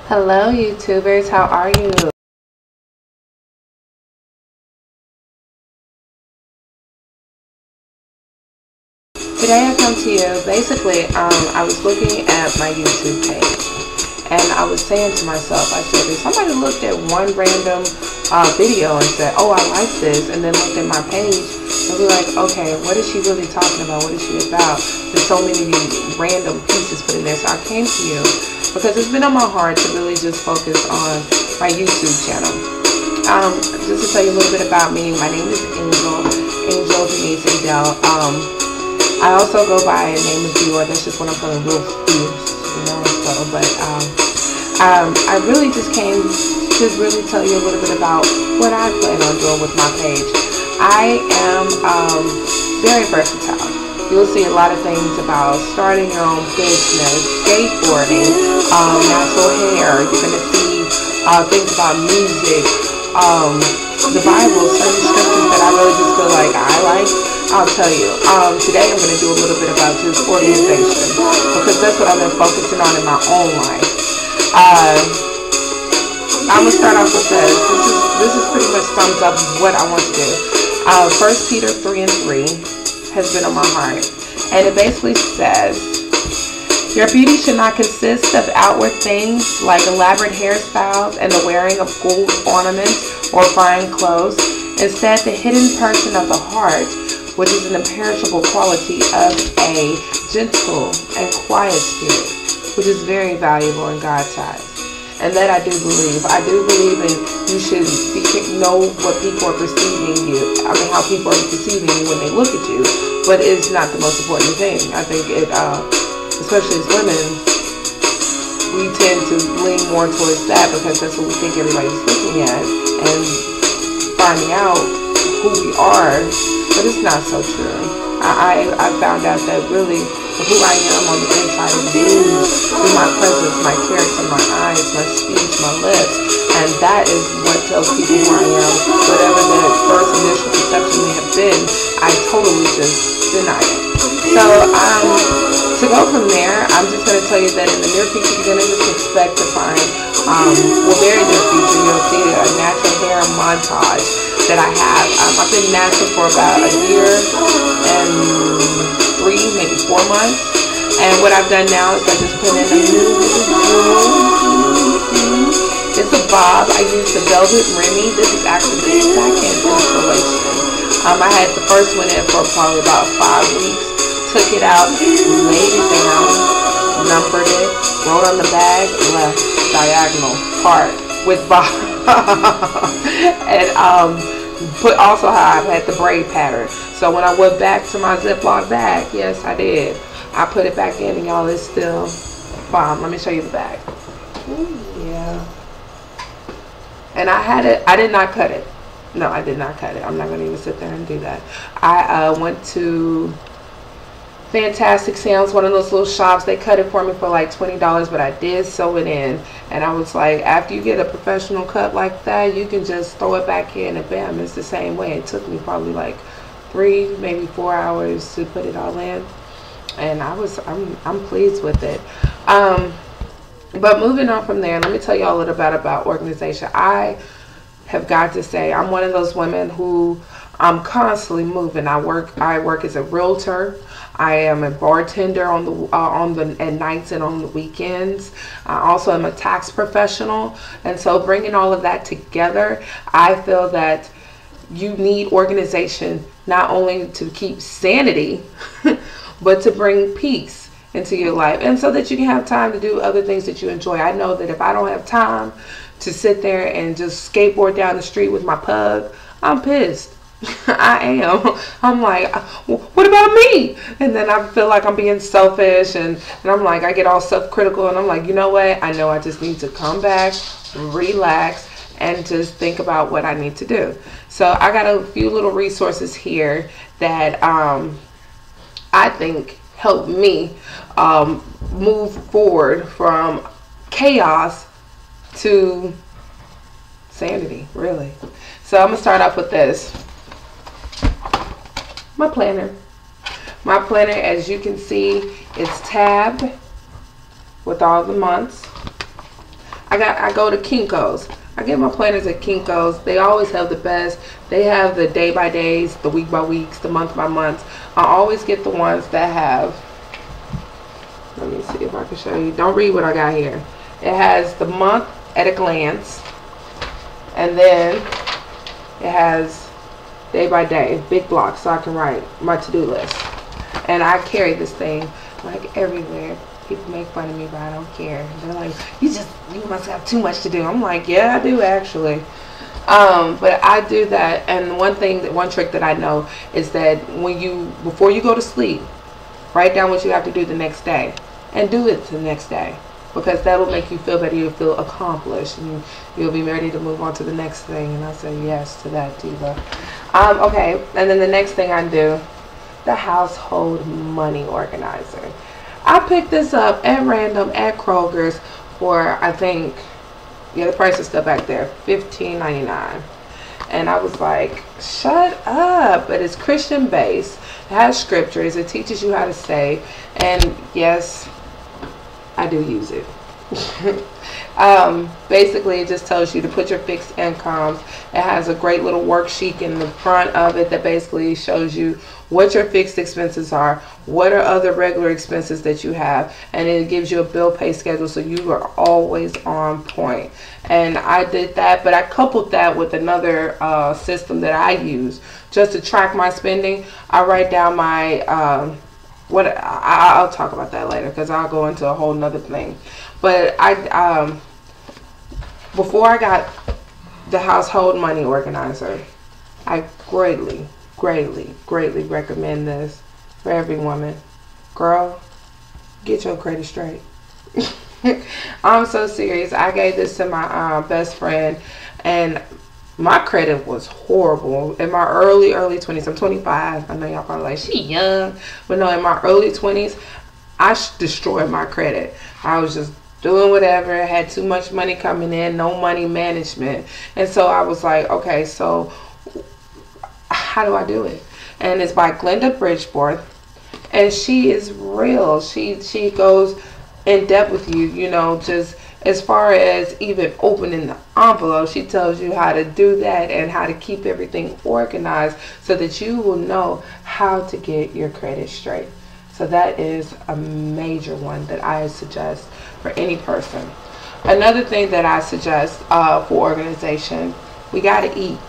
Hello YouTubers, how are you? Today I come to you, basically, I was looking at my YouTube page and I was saying to myself, I said, if somebody looked at one random video and said, oh, I like this, and then looked at my page, they'll be like, okay, what is she really talking about? What is she about? There's so many random pieces put in there. So I came to you because it's been on my heart to really just focus on my YouTube channel. Just to tell you a little bit about me, my name is Angel Denise Adele. I also go by a name of Dior. That's just when I'm feeling real fierce, you know. So, but I really just came to really tell you a little bit about what I plan on doing with my page. I am very versatile. You'll see a lot of things about starting your own business, skateboarding, natural hair. You're going to see things about music, the Bible, certain scriptures that I really just feel like I like. I'll tell you. Today I'm going to do a little bit about just organization because that's what I've been focusing on in my own life. I'm going to start off with this. This is pretty much sums up what I want to do. 1 Peter 3:3 has been on my heart. And it basically says, your beauty should not consist of outward things like elaborate hairstyles and the wearing of gold ornaments or fine clothes. Instead, the hidden person of the heart, which is an imperishable quality of a gentle and quiet spirit, which is very valuable in God's eyes. And that I do believe. I do believe in you should know what people are perceiving you. I mean, how people are perceiving you when they look at you. But it's not the most important thing. I think it, especially as women, we tend to lean more towards that because that's what we think everybody's looking at and finding out who we are. But it's not so true. I found out that really who I am on the inside is through my presence, my character, my eyes, my speech, my lips. And that is what tells people who I am. Whatever the first initial perception may have been, I totally just deny it. So to go from there, I'm just going to tell you that in the near future, you're going to just expect to find, well, very near future, you'll see a natural hair montage that I have. I've been natural for about a year and 3, maybe 4 months. And what I've done now is I just put in a new it's a bob. I used the Velvet Remy. This is actually the second installation. I had the first one in for probably about 5 weeks. Took it out, laid it down, numbered it, wrote on the bag, left diagonal part with bob. And also how I've had the braid pattern. So when I went back to my Ziploc bag, yes I did. I put it back in and y'all, it's still bomb. Let me show you the bag. Ooh, yeah. And I had it, I did not cut it. No, I did not cut it. I'm not going to even sit there and do that. I went to Fantastic Sam's, one of those little shops. They cut it for me for like $20, but I did sew it in. And I was like, after you get a professional cut like that, you can just throw it back in and bam, it's the same way. It took me probably like 3, maybe 4 hours to put it all in. And I'm pleased with it. But moving on from there, let me tell you all a little bit about organization. I have got to say, I'm one of those women who I'm constantly moving. I work as a realtor. I am a bartender at nights and on the weekends. I also am a tax professional. And so bringing all of that together, I feel that you need organization not only to keep sanity, but to bring peace into your life, and so that you can have time to do other things that you enjoy. I know that if I don't have time to sit there and just skateboard down the street with my pug, I'm pissed. I am. I'm like, what about me? And then I feel like I'm being selfish, and I'm like, I get all self-critical, and I'm like, you know what? I know I just need to come back, relax, and just think about what I need to do. So I got a few little resources here that I think help me move forward from chaos to sanity, really. So I'm gonna start off with this. My planner. My planner, as you can see, it's tabbed with all the months. I I go to Kinko's. I get my planners at Kinko's. They always have the best. They have the day by days, the week by weeks, the month by months. I always get the ones that have, let me see if I can show you. Don't read what I got here. It has the month at a glance, and then it has day by day, big blocks, so I can write my to-do list. And I carry this thing like everywhere. People make fun of me, but I don't care. They're like, you must have too much to do. I'm like, yeah, I do actually. But I do that. And one trick that I know is that before you go to sleep, write down what you have to do the next day and do it the next day, because that will make you feel better. You'll feel accomplished, and you'll be ready to move on to the next thing. And I say yes to that, Diva. Okay, and then the next thing I do, the household money organizer. I picked this up at random at Kroger's for, I think, yeah, the price is still back there, $15.99. And I was like, shut up. But it's Christian based. It has scriptures. It teaches you how to save. And yes, I do use it. Basically, it just tells you to put your fixed incomes. It has a great little worksheet in the front of it that basically shows you what your fixed expenses are, what are other regular expenses that you have, and it gives you a bill pay schedule, so you are always on point. And I did that, but I coupled that with another system that I use just to track my spending. I write down my I'll talk about that later, because I'll go into a whole nother thing. But before I got the household money organizer, I greatly recommend this for every woman. Girl, get your credit straight. I'm so serious. I gave this to my best friend, and my credit was horrible in my early 20s. I'm 25. I know y'all probably like, she young, but no, in my early 20s, I destroyed my credit. I was just doing whatever. I had too much money coming in, no money management. And so I was like, okay, so how do I do it? And it's by Glenda Bridgeport, and she is real. She goes in depth with you, you know, just as far as even opening the envelope. She tells you how to do that and how to keep everything organized so that you will know how to get your credit straight. So that is a major one that I suggest for any person. Another thing that I suggest for organization, we got to eat.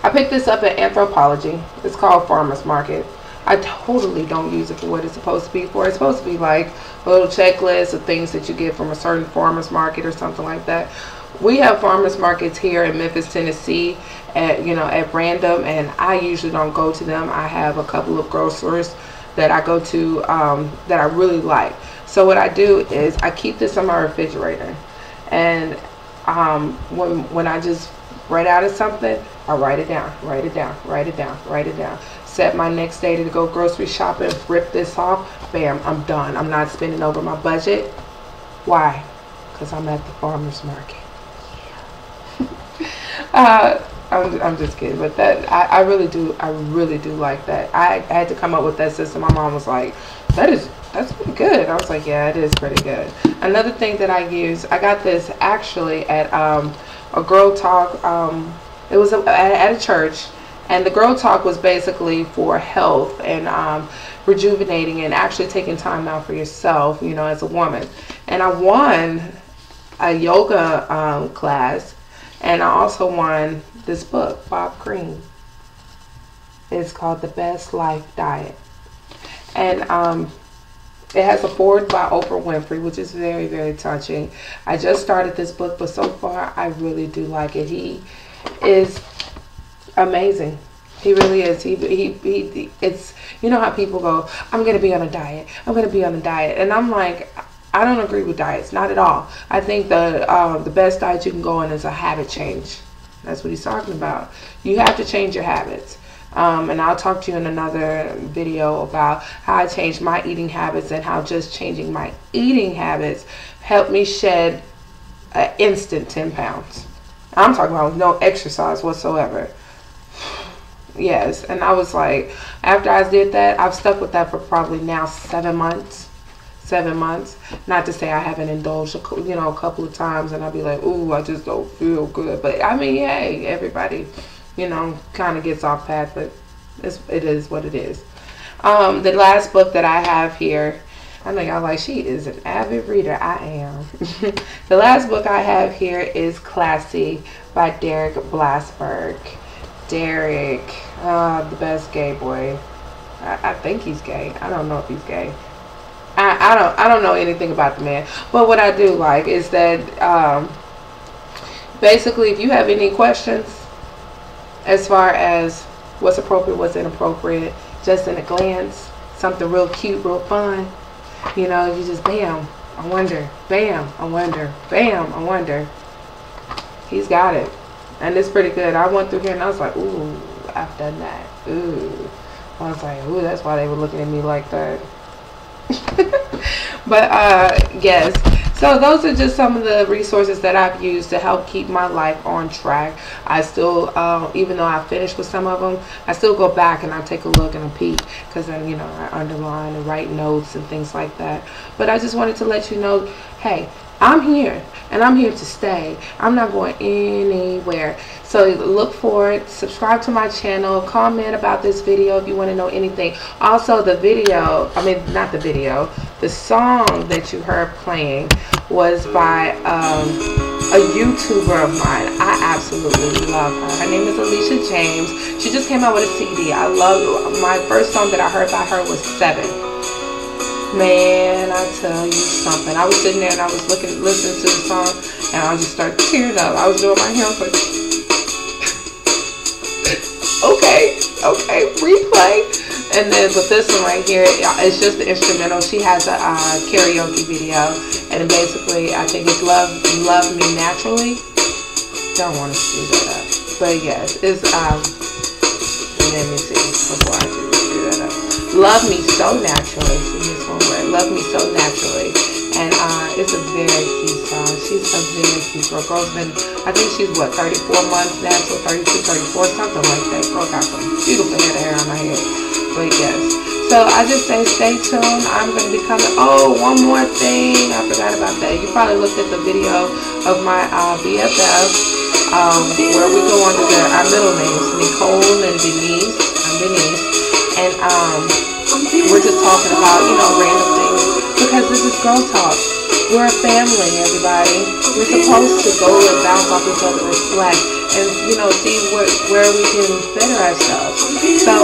I picked this up at Anthropology. It's called Farmer's Market. I totally don't use it for what it's supposed to be for. It's supposed to be like a little checklist of things that you get from a certain farmer's market or something like that. We have farmers markets here in Memphis, Tennessee, at random, and I usually don't go to them. I have a couple of grocers that I go to that I really like. So what I do is I keep this in my refrigerator, and when I just write out of something, I write it down, write it down, write it down, write it down. Set my next day to go grocery shopping, rip this off, bam, I'm done. I'm not spending over my budget. Why? Because I'm at the farmer's market. I'm just kidding, but that I really do like that. I had to come up with that system. My mom was like, that's pretty good. I was like, yeah, it is pretty good. Another thing that I use, I got this actually at a Girl Talk. It was at a church, and the Girl Talk was basically for health and rejuvenating and actually taking time out for yourself, you know, as a woman. And I won a yoga class, and I also won this book, Bob Green. It's called The Best Life Diet, and it has a foreword by Oprah Winfrey, which is very, very touching. I just started this book, but so far I really do like it. He is amazing. He really is. He it's, you know how people go, I'm going to be on a diet. I'm going to be on a diet. And I'm like, I don't agree with diets. Not at all. I think the best diet you can go on is a habit change. That's what he's talking about. You have to change your habits. And I'll talk to you in another video about how I changed my eating habits and how just changing my eating habits helped me shed an instant 10 pounds. I'm talking about no exercise whatsoever. Yes, and I was like, after I did that, I've stuck with that for probably now 7 months. 7 months. Not to say I haven't indulged, a couple of times, and I'll be like, ooh, I just don't feel good. But I mean, hey, everybody, kind of gets off path, but it is what it is. The last book that I have here, I know y'all like, she is an avid reader. I am. The last book I have here is Classy by Derek Blasberg. Derek, the best gay boy. I think he's gay. I don't know if he's gay. I don't know anything about the man. But what I do like is that basically, if you have any questions as far as what's appropriate, what's inappropriate, just in a glance, something real cute, real fun, you just bam, I wonder, bam, I wonder, bam, I wonder. He's got it. And it's pretty good. I went through here and I was like, ooh, I've done that. Ooh. I was like, ooh, that's why they were looking at me like that. But yes, so those are just some of the resources that I've used to help keep my life on track. I still, even though I finished with some of them, I still go back and I take a look and a peek, because then I underline and write notes and things like that. But I just wanted to let you know, hey, I'm here and I'm here to stay. I'm not going anywhere. So look for it. Subscribe to my channel. Comment about this video if you want to know anything. Also, the song that you heard playing was by a YouTuber of mine. I absolutely love her. Her name is Alicia James. She just came out with a CD. I love my first song that I heard by her was 7. Man, I tell you something. I was sitting there and I was listening to the song, and I just started tearing up. I was doing my hair. I was like, okay, replay. And then with this one right here, it's just the instrumental. She has a karaoke video, and basically, I think it's Love Me Naturally. Don't want to screw that up, but yes, it's let me see before I screw that up. Love Me So Naturally. See this one word. Love Me So Naturally. And it's a very cute song. She's a very cute girl. Girl's been, I think she's 34 months now, so 32, 34, something like that. Girl got some beautiful head of hair on her head. But yes. So I just say stay tuned. I'm going to be coming. Oh, one more thing. I forgot about that. You probably looked at the video of my BFF, where we go under our middle names, Nicole and Denise. I'm Denise. And we're just talking about, random things, because this is Girl Talk. We're a family, everybody. We're supposed to go and bounce off each other, reflect, and, see where we can better ourselves. So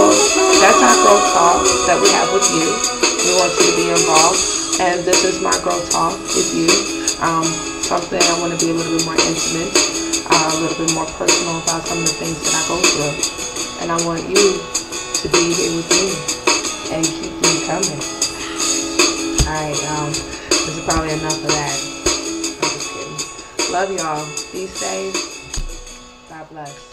that's our Girl Talk that we have with you. We want you to be involved. And this is my Girl Talk with you. Something I want to be a little bit more intimate, a little bit more personal about some of the things that I go through. And I want you to be here with me and keep me coming. Alright, this is probably enough of that. I'm just kidding. Love y'all. Be safe. God bless.